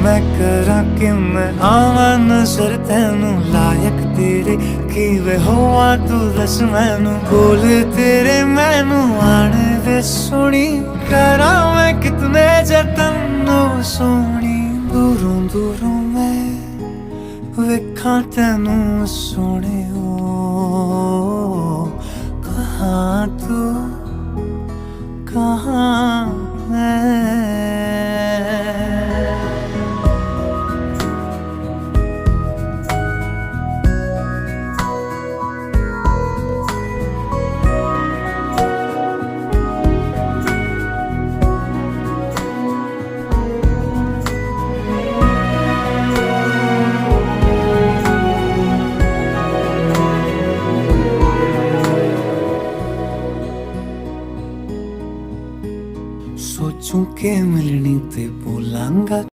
मैं करा कि मैं आवा नजर तेनू लायक तेरे की वे होवा तू दस मैनू बोल तेरे मैनू आने दे सोनी करा मैं कितने जतन सोनी दूरों दूरों मैं वेखा तेनू सोने कहाँ तू कहाँ मैं